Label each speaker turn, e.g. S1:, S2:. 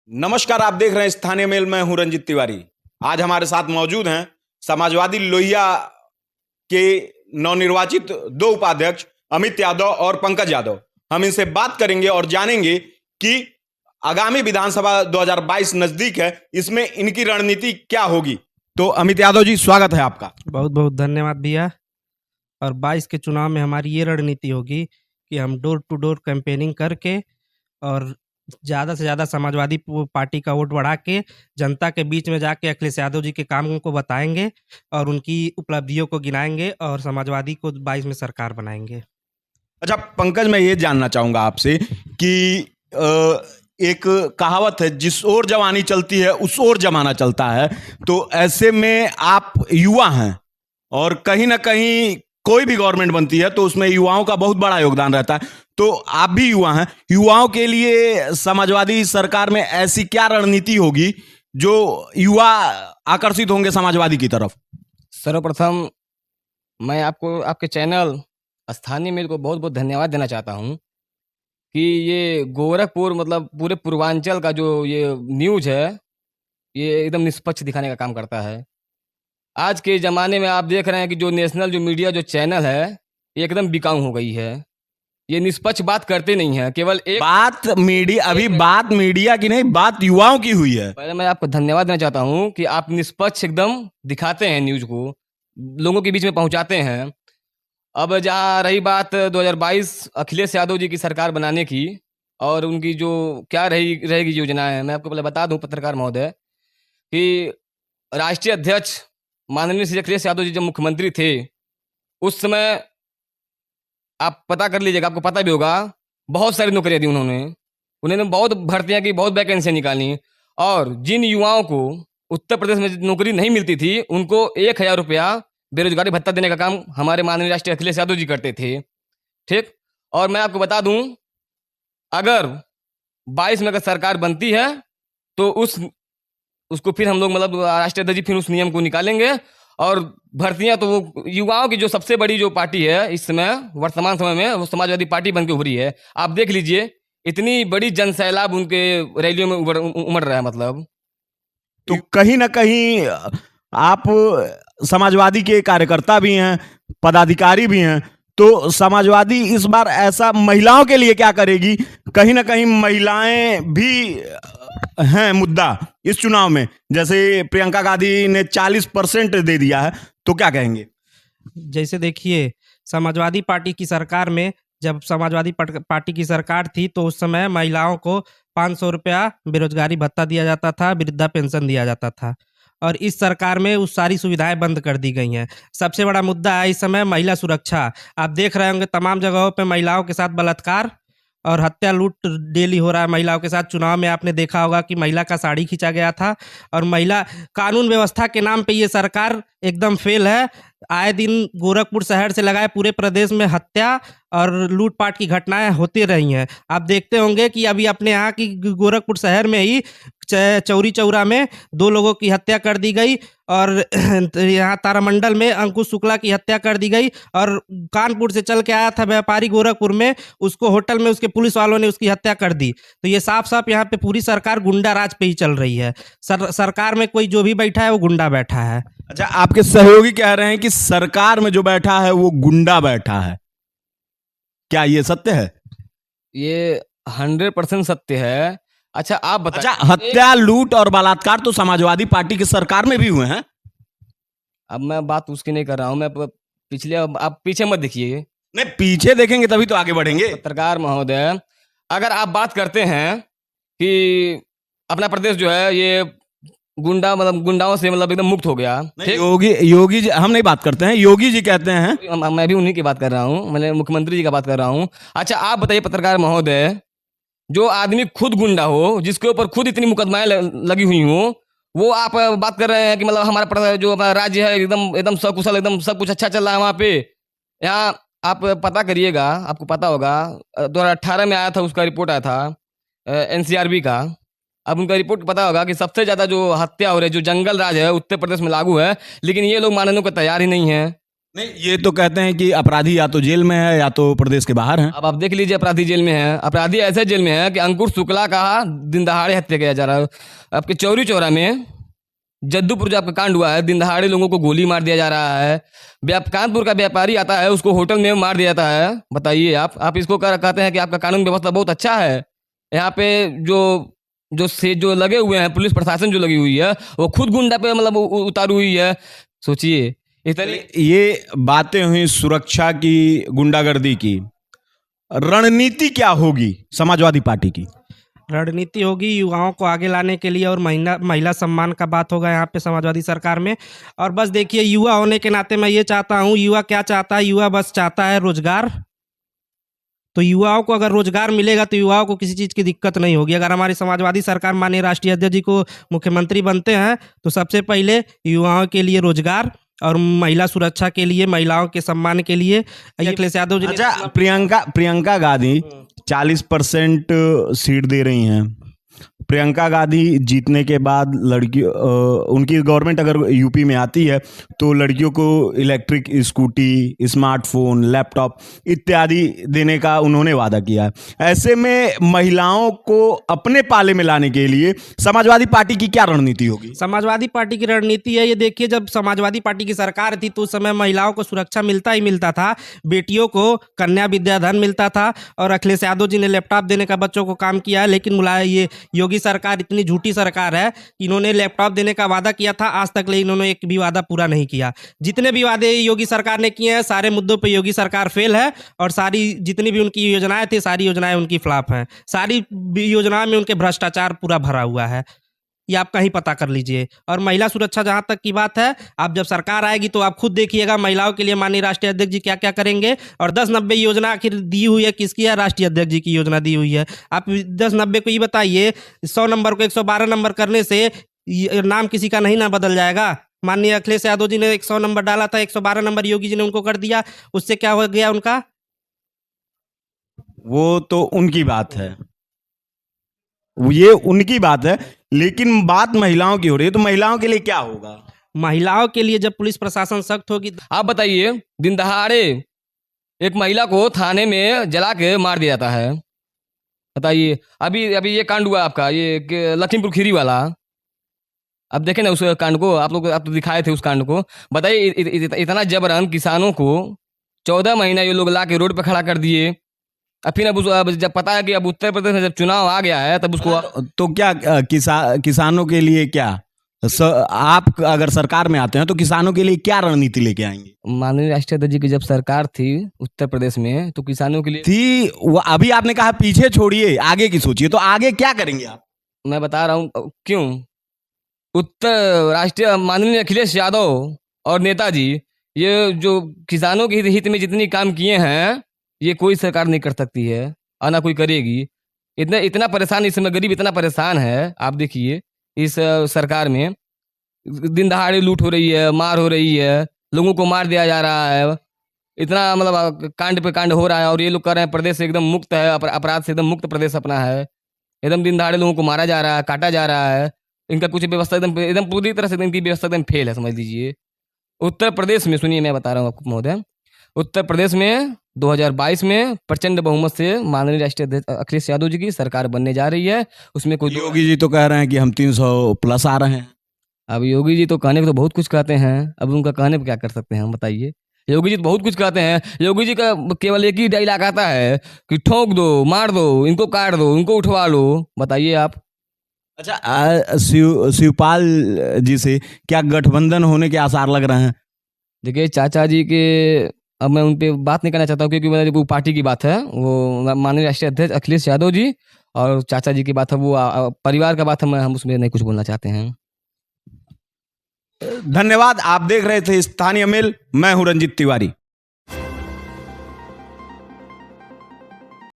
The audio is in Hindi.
S1: नमस्कार, आप देख रहे हैं स्थानीय मेल। मैं हूं रंजित तिवारी। आज हमारे साथ मौजूद हैं समाजवादी लोहिया के नवनिर्वाचित दो उपाध्यक्ष अमित यादव और पंकज यादव। हम इनसे बात करेंगे और जानेंगे कि आगामी विधानसभा 2022 नजदीक है, इसमें इनकी रणनीति क्या होगी। तो अमित यादव जी, स्वागत है आपका।
S2: बहुत बहुत धन्यवाद भैया। और 22 के चुनाव में हमारी ये रणनीति होगी कि हम डोर टू डोर कैंपेनिंग करके और ज़्यादा से ज़्यादा समाजवादी पार्टी का वोट बढ़ा के जनता के बीच में जाके अखिलेश यादव जी के कामों को बताएंगे और उनकी उपलब्धियों को गिनाएंगे और समाजवादी को 22 में सरकार बनाएंगे।
S1: अच्छा पंकज, मैं ये जानना चाहूंगा आपसे कि एक कहावत है, जिस ओर जवानी चलती है उस ओर जमाना चलता है। तो ऐसे में आप युवा हैं और कहीं ना कहीं कोई भी गवर्नमेंट बनती है तो उसमें युवाओं का बहुत बड़ा योगदान रहता है। तो आप भी युवा हैं, युवाओं के लिए समाजवादी सरकार में ऐसी क्या रणनीति होगी जो युवा आकर्षित होंगे समाजवादी की तरफ?
S3: सर्वप्रथम मैं आपको आपके चैनल स्थानीय मेल को बहुत बहुत धन्यवाद देना चाहता हूं कि ये गोरखपुर मतलब पूरे पूर्वांचल का जो ये न्यूज़ है, ये एकदम निष्पक्ष दिखाने का काम करता है। आज के ज़माने में आप देख रहे हैं कि जो नेशनल जो मीडिया जो चैनल है, ये एकदम बिकाऊ हो गई है। ये निष्पक्ष बात करते नहीं है, केवल एक
S1: बात मीडिया की नहीं, बात युवाओं की हुई है।
S3: पहले मैं आपको धन्यवाद देना चाहता हूं कि आप निष्पक्ष एकदम दिखाते हैं, न्यूज़ को लोगों के बीच में पहुंचाते हैं। अब जहाँ रही बात 2022 अखिलेश यादव जी की सरकार बनाने की और उनकी जो क्या रहेगी योजनाएं, मैं आपको पहले बता दूं पत्रकार महोदय कि राष्ट्रीय अध्यक्ष माननीय श्री अखिलेश यादव जी जब मुख्यमंत्री थे उस समय आप पता कर लीजिएगा, आपको पता भी होगा, बहुत सारी नौकरियां दी उन्होंने बहुत भर्तियां की, बहुत वैकेंसियां निकाली। और जिन युवाओं को उत्तर प्रदेश में नौकरी नहीं मिलती थी उनको 1,000 रुपया बेरोजगारी भत्ता देने का काम हमारे माननीय राष्ट्रीय अखिलेश यादव जी करते थे। ठीक। और मैं आपको बता दूं, अगर 22 में अगर सरकार बनती है तो उसको फिर हम लोग मतलब राष्ट्रीय अध्यक्ष जी फिर उस नियम को निकालेंगे और भर्तियां तो वो युवाओं की जो सबसे बड़ी जो पार्टी है इस समय वर्तमान समय में वो समाजवादी पार्टी बन के उभरी है। आप देख लीजिए, इतनी बड़ी जनसैलाब उनके रैलियों में उमड़ रहा है। मतलब
S1: तो कहीं ना कहीं आप समाजवादी के कार्यकर्ता भी हैं, पदाधिकारी भी हैं, तो समाजवादी इस बार ऐसा महिलाओं के लिए क्या करेगी? कहीं ना कहीं महिलाएं भी हैं मुद्दा इस चुनाव में, जैसे प्रियंका गांधी ने 40% दे दिया है, तो क्या कहेंगे?
S2: जैसे देखिए, समाजवादी पार्टी की सरकार में जब समाजवादी पार्टी की सरकार थी तो उस समय महिलाओं को 500 रुपया बेरोजगारी भत्ता दिया जाता था, वृद्धा पेंशन दिया जाता था। और इस सरकार में उस सारी सुविधाएं बंद कर दी गई हैं। सबसे बड़ा मुद्दा है इस समय महिला सुरक्षा। आप देख रहे होंगे तमाम जगहों पे महिलाओं के साथ बलात्कार और हत्या लूट डेली हो रहा है महिलाओं के साथ। चुनाव में आपने देखा होगा कि महिला का साड़ी खींचा गया था। और महिला कानून व्यवस्था के नाम पे ये सरकार एकदम फेल है। आए दिन गोरखपुर शहर से लगाए पूरे प्रदेश में हत्या और लूटपाट की घटनाएं होती रही हैं। आप देखते होंगे कि अभी अपने यहाँ की गोरखपुर शहर में ही चौरी चौरा में 2 लोगों की हत्या कर दी गई और यहाँ तारामंडल में अंकुश शुक्ला की हत्या कर दी गई। और कानपुर से चल के आया था व्यापारी गोरखपुर में, उसको होटल में उसके पुलिस वालों ने उसकी हत्या कर दी। तो ये साफ साफ यहाँ पे पूरी सरकार गुंडा राज पे ही चल रही है। सरकार में कोई जो भी बैठा है वो गुंडा बैठा है।
S1: अच्छा, आपके सहयोगी कह रहे हैं कि सरकार में जो बैठा है वो गुंडा बैठा है, क्या ये सत्य है?
S3: ये 100% सत्य है। अच्छा आप बताइए।
S1: अच्छा, हत्या लूट और बलात्कार तो समाजवादी पार्टी की सरकार में भी हुए हैं।
S3: अब मैं बात उसकी नहीं कर रहा हूं, मैं पिछले, आप पीछे मत देखिए।
S1: नहीं, पीछे देखेंगे तभी तो आगे बढ़ेंगे।
S3: पत्रकार महोदय, अगर आप बात करते हैं कि अपना प्रदेश जो है ये गुंडाओं से मतलब एकदम मुक्त हो गया,
S1: योगी जी हम नहीं बात करते हैं, योगी जी कहते हैं।
S3: मैं भी उन्हीं की बात कर रहा हूँ, मैंने मुख्यमंत्री जी का बात कर रहा हूँ। अच्छा आप बताइए पत्रकार महोदय, जो आदमी खुद गुंडा हो, जिसके ऊपर खुद इतनी मुकदमाएं लगी हुई हो, वो आप बात कर रहे हैं कि मतलब हमारा जो हमारा राज्य है एकदम एकदम सकुशल, एकदम सब कुछ अच्छा चल रहा है वहाँ पे। यहाँ आप पता करिएगा, आपको पता होगा 2018 में आया था, उसका रिपोर्ट आया था NCRB का। अब उनका रिपोर्ट पता होगा कि सबसे ज़्यादा जो हत्या हो रही है, जो जंगल राज है उत्तर प्रदेश में लागू है, लेकिन ये लोग मानने को तैयार ही नहीं है।
S1: नहीं, ये तो कहते हैं कि अपराधी या तो जेल में है या तो प्रदेश के बाहर हैं।
S3: अब आप देख लीजिए, अपराधी जेल में है। अपराधी ऐसे जेल में है कि अंकुर शुक्ला का दिन दहाड़े हत्या किया जा रहा है। आपके चौरी चौरा में जद्दूपुर जो आपका कांड हुआ है, दिन दहाड़े लोगों को गोली मार दिया जा रहा है। कानपुर का व्यापारी आता है, उसको होटल में मार दिया जाता है। बताइए आप इसको कहते हैं कि आपका कानून व्यवस्था बहुत अच्छा है। यहाँ पे जो लगे हुए हैं, पुलिस प्रशासन जो लगी हुई है, वो खुद गुंडा पे मतलब उतारू हुई है। सोचिए इतनी
S1: ये बातें हुई सुरक्षा की, गुंडागर्दी की। रणनीति क्या होगी समाजवादी पार्टी की?
S2: रणनीति होगी युवाओं को आगे लाने के लिए और महिला सम्मान का बात होगा यहाँ पे समाजवादी सरकार में। और बस देखिए, युवा होने के नाते मैं ये चाहता हूँ, युवा क्या चाहता है? युवा बस चाहता है रोजगार। तो युवाओं को अगर रोजगार मिलेगा तो युवाओं को किसी चीज़ की दिक्कत नहीं होगी। अगर हमारी समाजवादी सरकार माननीय राष्ट्रीय अध्यक्ष जी को मुख्यमंत्री बनते हैं तो सबसे पहले युवाओं के लिए रोजगार और महिला सुरक्षा के लिए, महिलाओं के सम्मान के लिए अखिलेश यादव जी ने।
S1: अच्छा, प्रियंका गांधी 40% सीट दे रही हैं। प्रियंका गांधी जीतने के बाद उनकी गवर्नमेंट अगर यूपी में आती है तो लड़कियों को इलेक्ट्रिक स्कूटी, स्मार्टफोन, लैपटॉप इत्यादि देने का उन्होंने वादा किया है। ऐसे में महिलाओं को अपने पाले में लाने के लिए समाजवादी पार्टी की क्या रणनीति होगी?
S2: समाजवादी पार्टी की रणनीति है, ये देखिए, जब समाजवादी पार्टी की सरकार थी तो उस समय महिलाओं को सुरक्षा मिलता ही मिलता था। बेटियों को कन्या विद्याधन मिलता था और अखिलेश यादव जी ने लैपटॉप देने का बच्चों को काम किया है। लेकिन ये योगी सरकार इतनी झूठी सरकार है कि इन्होंने लैपटॉप देने का वादा किया था, आज तक ले इन्होंने एक भी वादा पूरा नहीं किया। जितने भी वादे योगी सरकार ने किए हैं, सारे मुद्दों पे योगी सरकार फेल है और सारी जितनी भी उनकी योजनाएं थी, सारी योजनाएं उनकी फ्लॉप हैं। सारी योजनाओं में उनके भ्रष्टाचार पूरा भरा हुआ है, ये आप कहीं पता कर लीजिए। और महिला सुरक्षा जहां तक की बात है, आप जब सरकार आएगी तो आप खुद देखिएगा महिलाओं के लिए माननीय राष्ट्रीय अध्यक्ष जी क्या क्या करेंगे। और 10-90 योजना आखिर दी हुई है किसकी है? राष्ट्रीय अध्यक्ष जी की योजना दी हुई है। आप 10-90 को ये बताइए, 100 नंबर को 112 नंबर करने से नाम किसी का नहीं ना बदल जाएगा? माननीय अखिलेश यादव जी ने 100 नंबर डाला था, 112 नंबर योगी जी ने उनको कर दिया, उससे क्या हो गया उनका?
S1: वो तो उनकी बात है, ये उनकी बात है, लेकिन बात महिलाओं की हो रही है, तो महिलाओं के लिए क्या होगा?
S2: महिलाओं के लिए जब पुलिस प्रशासन सख्त होगी।
S3: आप बताइए, दिन दहाड़े एक महिला को थाने में जला के मार दिया जाता है। बताइए, अभी ये कांड हुआ आपका, ये लखीमपुर खीरी वाला, आप देखें ना उस कांड को, आप तो दिखाए थे उस कांड को। बताइए, इतना जबरन किसानों को 14 महीना ये लोग ला के रोड पे खड़ा कर दिए। अब फिर अब जब पता है कि अब उत्तर प्रदेश में जब चुनाव आ गया है, तब उसको
S1: तो क्या किसानों के लिए क्या आप अगर सरकार में आते हैं तो किसानों के लिए क्या रणनीति लेके आएंगे?
S3: माननीय राष्ट्रीय अध्यक्ष जी की जब सरकार थी उत्तर प्रदेश में, तो किसानों के लिए
S1: थी। वो अभी आपने कहा पीछे छोड़िए, आगे की सोचिए, तो आगे क्या करेंगे आप?
S3: मैं बता रहा हूँ क्यों। उत्तर राष्ट्रीय माननीय अखिलेश यादव और नेताजी, ये जो किसानों के हित में जितनी काम किए हैं, ये कोई सरकार नहीं कर सकती है और ना कोई करेगी। इतना परेशान इस समय गरीब इतना परेशान है। आप देखिए, इस सरकार में दिन दहाड़े लूट हो रही है, मार हो रही है, लोगों को मार दिया जा रहा है, इतना मतलब कांड पे कांड हो रहा है। और ये लोग कह रहे हैं प्रदेश एकदम मुक्त है, अपराध से एकदम मुक्त प्रदेश अपना है। एकदम दिन दहाड़े लोगों को मारा जा रहा है, काटा जा रहा है। इनका कुछ व्यवस्था एकदम पूरी तरह से इनकी व्यवस्था एकदम फेल है, समझ लीजिए। उत्तर प्रदेश में सुनिए, मैं बता रहा हूँ आपको महोदय, उत्तर प्रदेश में 2022 में प्रचंड बहुमत से माननीय राष्ट्रीय अध्यक्ष अखिलेश यादव जी की सरकार बनने जा रही है। उसमें कोई
S1: योगी जी तो कह रहे हैं कि हम 300+ आ रहे हैं।
S3: अब योगी जी तो कहने को तो बहुत कुछ कहते हैं, अब उनका कहने पर क्या कर सकते हैं हम, बताइए। योगी जी तो बहुत कुछ कहते हैं। योगी जी का केवल एक ही डायलॉग आता है कि ठोक दो, मार दो, इनको काट दो, इनको उठवा लो। बताइए आप।
S1: अच्छा, शिवपाल जी से क्या गठबंधन होने के आसार लग रहे हैं?
S3: देखिए, चाचा जी के अब मैं उन पर बात नहीं करना चाहता हूँ, क्योंकि वो पार्टी की बात है, वो माननीय राष्ट्रीय अध्यक्ष अखिलेश यादव जी और चाचा जी की बात है, वो परिवार का बात है, हम उसमें नहीं कुछ बोलना चाहते हैं।
S1: धन्यवाद। आप देख रहे थे स्थानीय मेल, मैं हूं रंजीत तिवारी।